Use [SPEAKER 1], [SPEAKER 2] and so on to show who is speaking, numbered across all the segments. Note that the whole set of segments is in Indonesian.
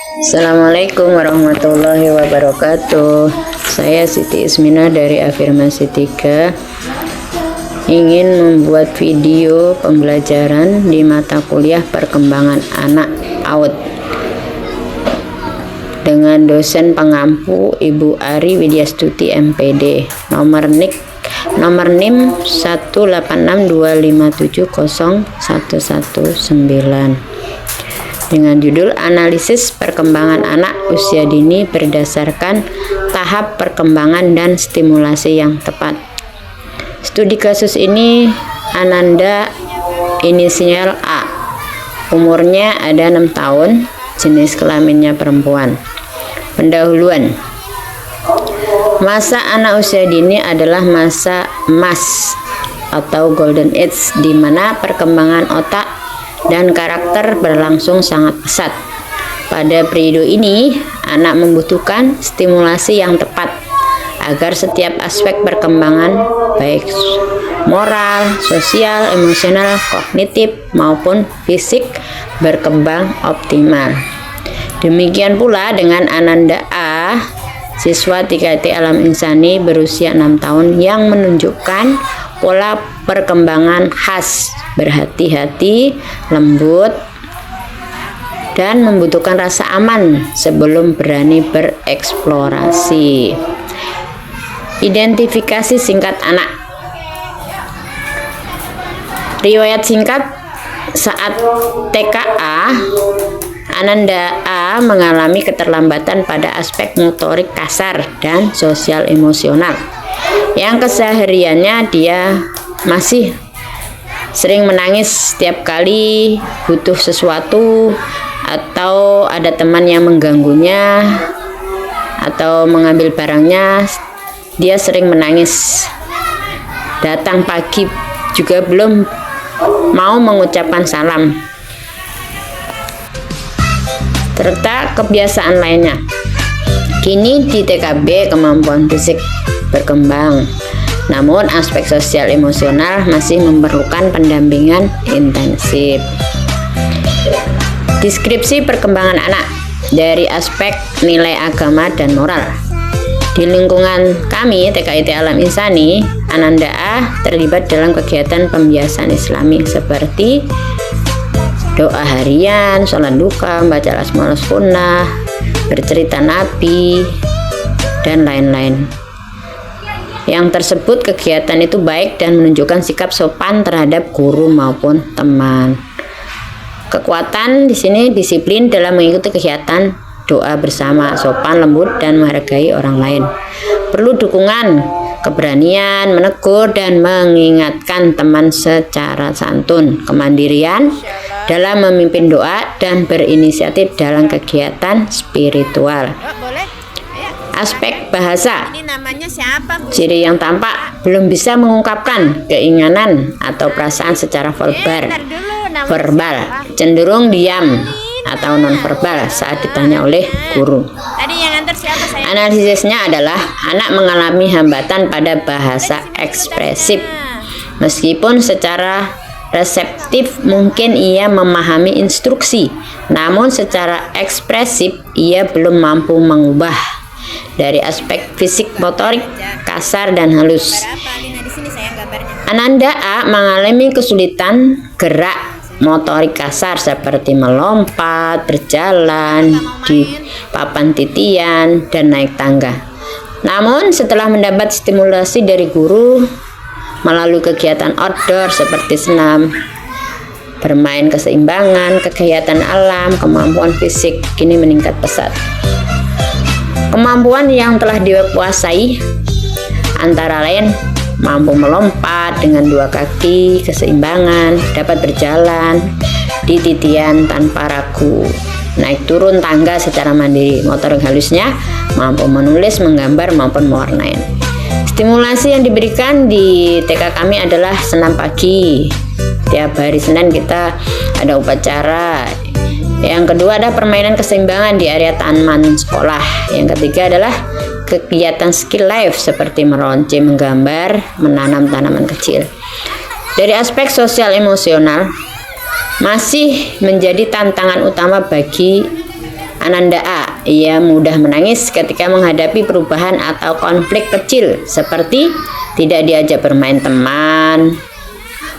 [SPEAKER 1] Assalamualaikum warahmatullahi wabarakatuh. Saya Siti Ismina dari Afirmasi 3 ingin membuat video pembelajaran di mata kuliah perkembangan anak PAUD dengan dosen pengampu Ibu Ari Widyastuti MPD, nomor NIM 18625701119 dengan judul Analisis Perkembangan Anak Usia Dini Berdasarkan Tahap Perkembangan dan Stimulasi yang Tepat. Studi kasus ini Ananda, inisial A, umurnya ada 6 tahun, jenis kelaminnya perempuan. Pendahuluan. Masa anak usia dini adalah masa emas atau golden age, di mana perkembangan otak dan karakter berlangsung sangat pesat. Pada periode ini, anak membutuhkan stimulasi yang tepat agar setiap aspek perkembangan, baik moral, sosial, emosional, kognitif, maupun fisik, berkembang optimal. Demikian pula dengan Ananda A, siswa 3T Alam Insani berusia 6 tahun yang menunjukkan pola perkembangan khas, berhati-hati, lembut, dan membutuhkan rasa aman sebelum berani bereksplorasi. Identifikasi singkat anak. Riwayat singkat saat TKA, Ananda A mengalami keterlambatan pada aspek motorik kasar dan sosial emosional. Yang kesehariannya dia masih sering menangis setiap kali butuh sesuatu, atau ada teman yang mengganggunya atau mengambil barangnya, dia sering menangis. Datang pagi juga belum mau mengucapkan salam, serta kebiasaan lainnya. Kini di TKB kemampuan fisik berkembang, namun aspek sosial emosional masih memerlukan pendampingan intensif. Deskripsi perkembangan anak dari aspek nilai agama dan moral. Di lingkungan kami TKIT Alam Insani, Ananda A terlibat dalam kegiatan pembiasaan Islami seperti doa harian, sholat duka, membaca asmaul sunnah, bercerita nabi, dan lain-lain. Yang tersebut kegiatan itu baik dan menunjukkan sikap sopan terhadap guru maupun teman. Kekuatan di sini disiplin dalam mengikuti kegiatan doa bersama, sopan, lembut, dan menghargai orang lain. Perlu dukungan, keberanian, menegur, dan mengingatkan teman secara santun, kemandirian dalam memimpin doa, dan berinisiatif dalam kegiatan spiritual. Aspek bahasa.
[SPEAKER 2] Ini namanya siapa, Bu?
[SPEAKER 1] Ciri yang tampak belum bisa mengungkapkan keinginan atau perasaan secara verbal, cenderung diam atau nonverbal saat ditanya oleh guru.
[SPEAKER 2] Tadi yang antar siapa, saya?
[SPEAKER 1] Analisisnya adalah anak mengalami hambatan pada bahasa ekspresif. Meskipun secara reseptif mungkin ia memahami instruksi, namun secara ekspresif ia belum mampu mengubah. Dari aspek fisik motorik kasar dan halus, Ananda A mengalami kesulitan gerak motorik kasar seperti melompat, berjalan di papan titian, dan naik tangga. Namun setelah mendapat stimulasi dari guru melalui kegiatan outdoor seperti senam, bermain keseimbangan, kegiatan alam, kemampuan fisik kini meningkat pesat. Kemampuan yang telah dikuasai antara lain mampu melompat dengan 2 kaki, keseimbangan, dapat berjalan di titian tanpa ragu, naik turun tangga secara mandiri, motorik halusnya mampu menulis, menggambar, maupun mewarnai. Stimulasi yang diberikan di TK kami adalah senam pagi. Tiap hari Senin kita ada upacara. Yang kedua ada permainan keseimbangan di area taman sekolah. Yang ketiga adalah kegiatan skill life seperti meronce, menggambar, menanam tanaman kecil. Dari aspek sosial emosional, masih menjadi tantangan utama bagi Ananda A. Ia mudah menangis ketika menghadapi perubahan atau konflik kecil seperti tidak diajak bermain teman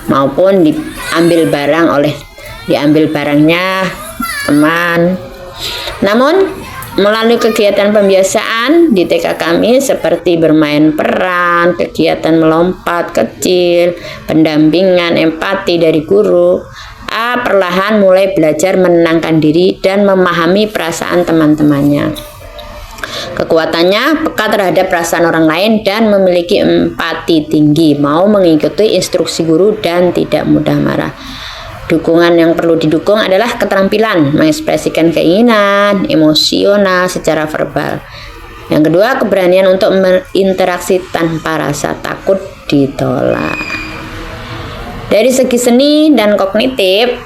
[SPEAKER 1] maupun diambil barangnya teman. Namun melalui kegiatan pembiasaan di TK kami seperti bermain peran, kegiatan melompat kecil, pendampingan, empati dari guru, A perlahan mulai belajar menenangkan diri dan memahami perasaan teman-temannya. Kekuatannya peka terhadap perasaan orang lain dan memiliki empati tinggi, mau mengikuti instruksi guru dan tidak mudah marah. Dukungan yang perlu didukung adalah keterampilan mengekspresikan keinginan, emosional secara verbal. Yang kedua, keberanian untuk berinteraksi tanpa rasa takut ditolak. Dari segi seni dan kognitif,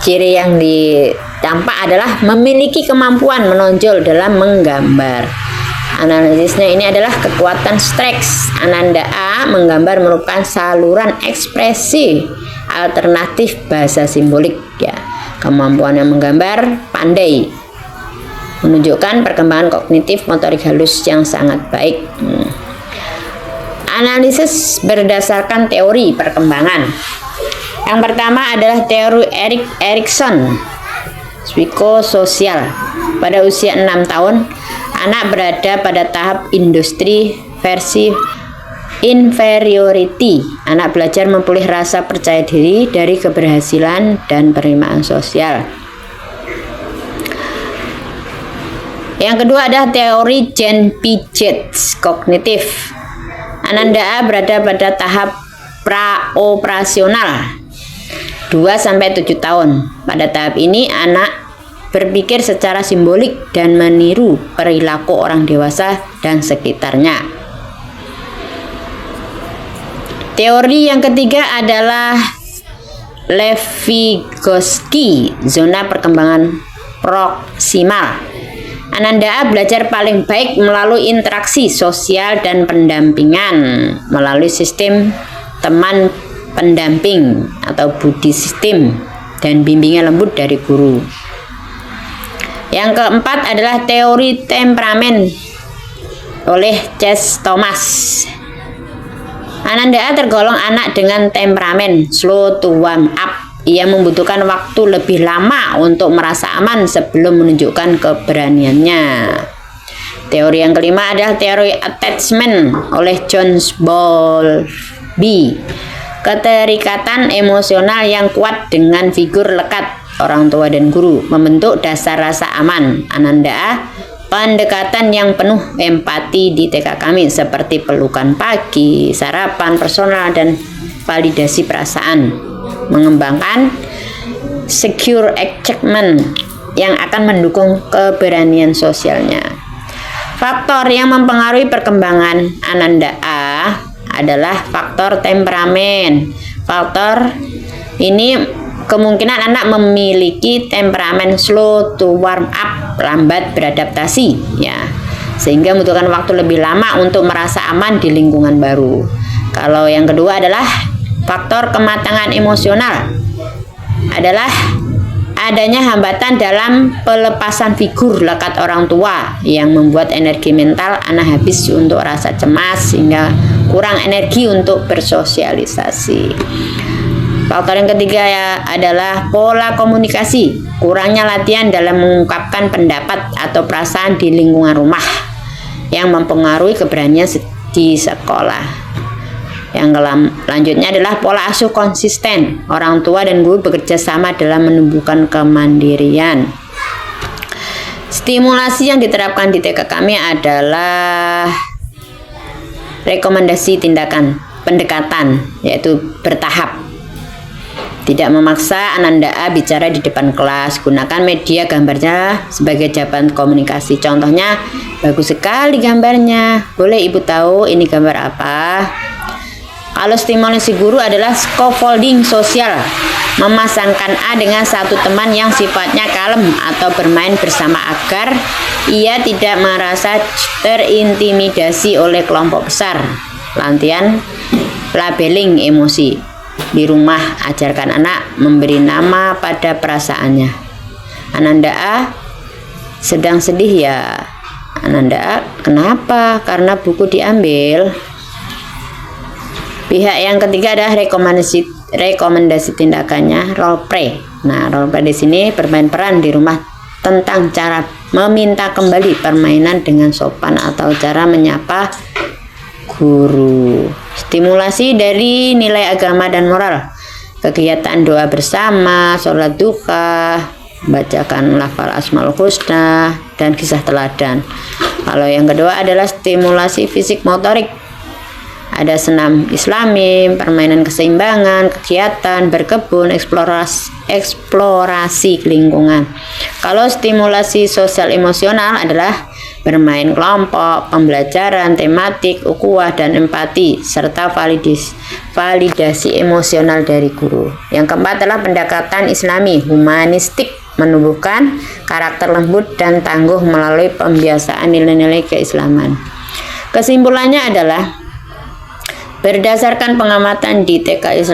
[SPEAKER 1] ciri yang ditampak adalah memiliki kemampuan menonjol dalam menggambar. Analisisnya ini adalah kekuatan streks. Ananda A menggambar merupakan saluran ekspresi alternatif bahasa simbolik ya. Kemampuan yang menggambar pandai, menunjukkan perkembangan kognitif motorik halus yang sangat baik. Analisis berdasarkan teori perkembangan. Yang pertama adalah teori Erik Erikson, psikososial. Pada usia 6 tahun, anak berada pada tahap industri versi inferiority. Anak belajar memulih rasa percaya diri dari keberhasilan dan penerimaan sosial. Yang kedua adalah teori Jean Piaget, kognitif. Ananda A berada pada tahap praoperasional 2-7 tahun. Pada tahap ini anak berpikir secara simbolik dan meniru perilaku orang dewasa dan sekitarnya. Teori yang ketiga adalah Levi-Vygotsky, zona perkembangan proksimal. Ananda A belajar paling baik melalui interaksi sosial dan pendampingan melalui sistem teman pendamping atau buddy system dan bimbingan lembut dari guru. Yang keempat adalah teori temperamen oleh Chess Thomas. Ananda A tergolong anak dengan temperamen slow to warm up. Ia membutuhkan waktu lebih lama untuk merasa aman sebelum menunjukkan keberaniannya. Teori yang kelima adalah teori attachment oleh John Bowlby. Keterikatan emosional yang kuat dengan figur lekat orang tua dan guru membentuk dasar rasa aman. Ananda A pendekatan yang penuh empati di TK kami seperti pelukan pagi, sarapan personal, dan validasi perasaan. Mengembangkan secure attachment yang akan mendukung keberanian sosialnya. Faktor yang mempengaruhi perkembangan Ananda A adalah faktor temperamen. Faktor ini kemungkinan anak memiliki temperamen slow to warm up, lambat beradaptasi ya, sehingga membutuhkan waktu lebih lama untuk merasa aman di lingkungan baru. Kalau yang kedua adalah faktor kematangan emosional, adalah adanya hambatan dalam pelepasan figur lekat orang tua yang membuat energi mental anak habis untuk rasa cemas sehingga kurang energi untuk bersosialisasi. Faktor yang ketiga adalah pola komunikasi, kurangnya latihan dalam mengungkapkan pendapat atau perasaan di lingkungan rumah yang mempengaruhi keberanian di sekolah. Yang selanjutnya adalah pola asuh konsisten. Orang tua dan guru bekerja sama dalam menumbuhkan kemandirian. Stimulasi yang diterapkan di TK kami adalah rekomendasi tindakan pendekatan, yaitu bertahap. Tidak memaksa Ananda A bicara di depan kelas. Gunakan media gambarnya sebagai jawaban komunikasi. Contohnya, bagus sekali gambarnya. Boleh ibu tahu ini gambar apa? Kalau stimulasi guru adalah scaffolding sosial, memasangkan A dengan satu teman yang sifatnya kalem atau bermain bersama agar ia tidak merasa terintimidasi oleh kelompok besar. Latihan labeling emosi. Di rumah, ajarkan anak memberi nama pada perasaannya. Ananda A sedang sedih ya. Ananda, kenapa? Karena buku diambil. Pihak yang ketiga adalah rekomendasi tindakannya, role play. Nah, role play di sini bermain peran di rumah tentang cara meminta kembali permainan dengan sopan atau cara menyapa guru. Stimulasi dari nilai agama dan moral, kegiatan doa bersama, sholat duha, bacakan lafal asmaul husna, dan kisah teladan. Kalau yang kedua adalah stimulasi fisik motorik, ada senam islami, permainan keseimbangan, kegiatan berkebun, eksplorasi lingkungan. Kalau stimulasi sosial emosional adalah bermain kelompok, pembelajaran tematik, ukhuwah dan empati, serta validasi emosional dari guru. Yang keempat adalah pendekatan islami, humanistik, menumbuhkan karakter lembut dan tangguh melalui pembiasaan nilai-nilai keislaman. Kesimpulannya adalah berdasarkan pengamatan di TKI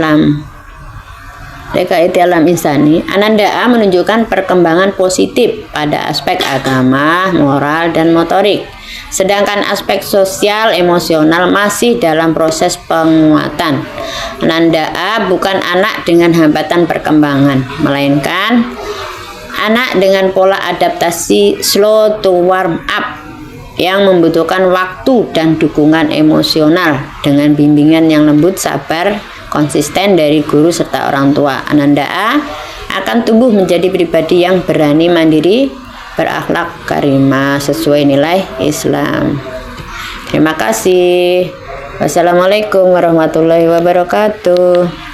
[SPEAKER 1] Alam Insani, Ananda A menunjukkan perkembangan positif pada aspek agama, moral, dan motorik. Sedangkan aspek sosial emosional masih dalam proses penguatan. Ananda A bukan anak dengan hambatan perkembangan, melainkan anak dengan pola adaptasi slow to warm up yang membutuhkan waktu dan dukungan emosional dengan bimbingan yang lembut, sabar, konsisten dari guru serta orang tua. Ananda A akan tumbuh menjadi pribadi yang berani, mandiri, berakhlak karimah sesuai nilai Islam. Terima kasih. Wassalamualaikum warahmatullahi wabarakatuh.